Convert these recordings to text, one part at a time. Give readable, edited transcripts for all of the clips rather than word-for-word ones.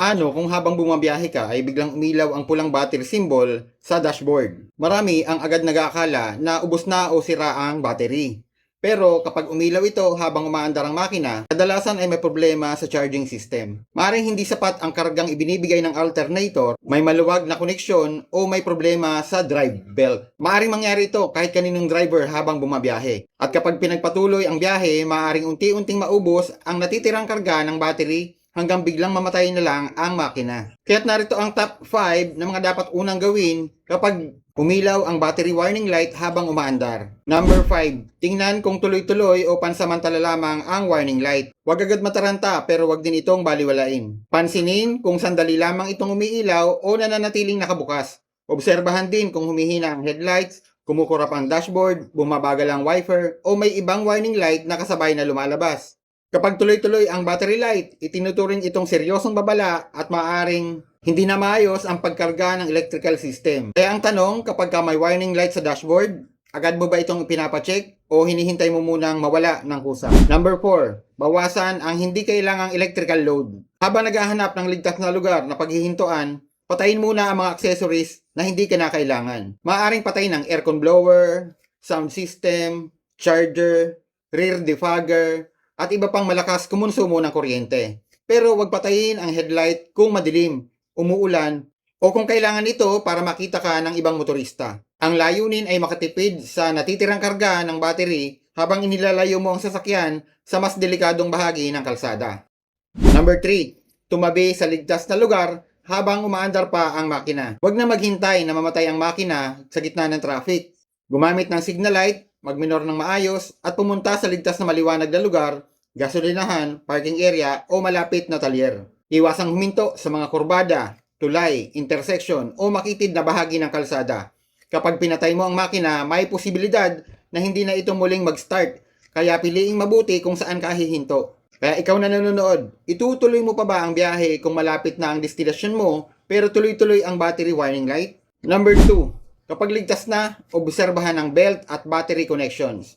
Ano kung habang bumabiyahe ka ay biglang umilaw ang pulang battery symbol sa dashboard? Marami ang agad nag-aakala na ubos na o sira ang battery. Pero kapag umilaw ito habang umaandar ang makina, kadalasan ay may problema sa charging system. Maaaring hindi sapat ang kargang ibinibigay ng alternator, may maluwag na koneksyon o may problema sa drive belt. Maaaring mangyari ito kahit kaninong driver habang bumabiyahe. At kapag pinagpatuloy ang biyahe, maaaring unti-unting maubos ang natitirang karga ng battery hanggang biglang mamatay na lang ang makina. Kaya't narito ang top 5 na mga dapat unang gawin kapag umilaw ang battery warning light habang umaandar. Number 5. Tingnan kung tuloy-tuloy o pansamantala lamang ang warning light. Huwag agad mataranta pero huwag din itong baliwalain. Pansinin kung sandali lamang itong umiilaw o nananatiling nakabukas. Obserbahan din kung humihina ang headlights, kumukurap ang dashboard, bumabagal ang wiper o may ibang warning light na kasabay na lumalabas. Kapag tuloy-tuloy ang battery light, itinuturing itong seryosong babala at maaaring hindi na maayos ang pagkarga ng electrical system. Kaya ang tanong, kapag may warning light sa dashboard, agad mo ba itong pinapacheck o hinihintay mo munang mawala ng kusa? Number 4. Bawasan ang hindi kailangang electrical load. Habang naghahanap ng ligtas na lugar na paghihintuan, patayin muna ang mga accessories na hindi kinakailangan. Maaaring patayin ang aircon blower, sound system, charger, rear defogger, at iba pang malakas kumonsumo ng kuryente. Pero huwag patayin ang headlight kung madilim, umuulan, o kung kailangan ito para makita ka ng ibang motorista. Ang layunin ay makatipid sa natitirang karga ng battery habang inilalayo mo ang sasakyan sa mas delikadong bahagi ng kalsada. Number 3. Tumabi sa ligtas na lugar habang umaandar pa ang makina. Huwag na maghintay na mamatay ang makina sa gitna ng traffic. Gumamit ng signal light, magminor ng maayos, at pumunta sa ligtas na maliwanag na lugar, gasolinahan, parking area o malapit na talyer. Iwasang huminto sa mga kurbada, tulay, intersection o makitid na bahagi ng kalsada. Kapag pinatay mo ang makina, may posibilidad na hindi na ito muling mag-start. Kaya piliing mabuti kung saan ka hihinto. Kaya ikaw na nanonood, itutuloy mo pa ba ang biyahe kung malapit na ang destinasyon mo pero tuloy-tuloy ang battery warning light? Number 2. Kapag ligtas na, obserbahan ang belt at battery connections.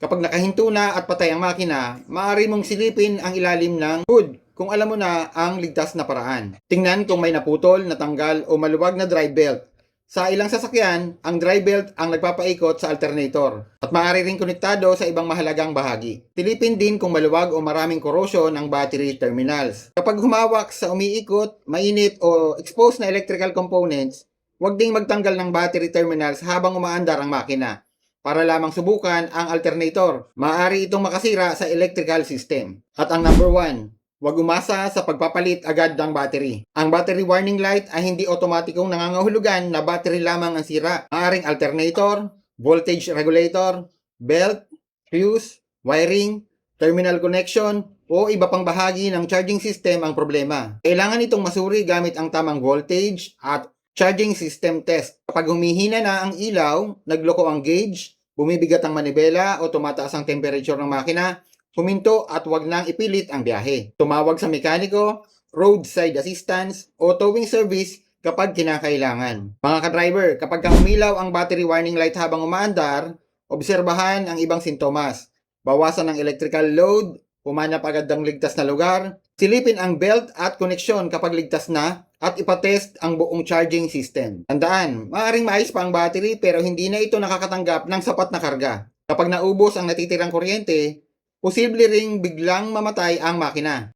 Kapag nakahinto na at patay ang makina, maaari mong silipin ang ilalim ng hood kung alam mo na ang ligtas na paraan. Tingnan kung may naputol, natanggal o maluwag na drive belt. Sa ilang sasakyan, ang drive belt ang nagpapaikot sa alternator at maaari ring konektado sa ibang mahalagang bahagi. Silipin din kung maluwag o maraming korosyon ang battery terminals. Kapag humawak sa umiikot, mainit o exposed na electrical components, huwag ding magtanggal ng battery terminals habang umaandar ang makina para lamang subukan ang alternator. Maaari itong makasira sa electrical system. At ang number 1, huwag umasa sa pagpapalit agad ng battery. Ang battery warning light ay hindi otomatikong nangangahulugan na battery lamang ang sira. Maaaring alternator, voltage regulator, belt, fuse, wiring, terminal connection, o iba pang bahagi ng charging system ang problema. Kailangan itong masuri gamit ang tamang voltage at charging system test. Kapag humihina na ang ilaw, nagloko ang gauge, bumibigat ang manibela o tumataas ang temperature ng makina, huminto at huwag nang ipilit ang biyahe. Tumawag sa mekaniko, roadside assistance o towing service kapag kinakailangan. Mga ka-driver, kapag umilaw ang battery warning light habang umaandar, obserbahan ang ibang sintomas. Bawasan ang electrical load, humanap agad ng ligtas na lugar, silipin ang belt at koneksyon kapag ligtas na, at ipatest ang buong charging system. Tandaan, maaaring maayos pa ang battery pero hindi na ito nakakatanggap ng sapat na karga. Kapag naubos ang natitirang kuryente, posible ring biglang mamatay ang makina.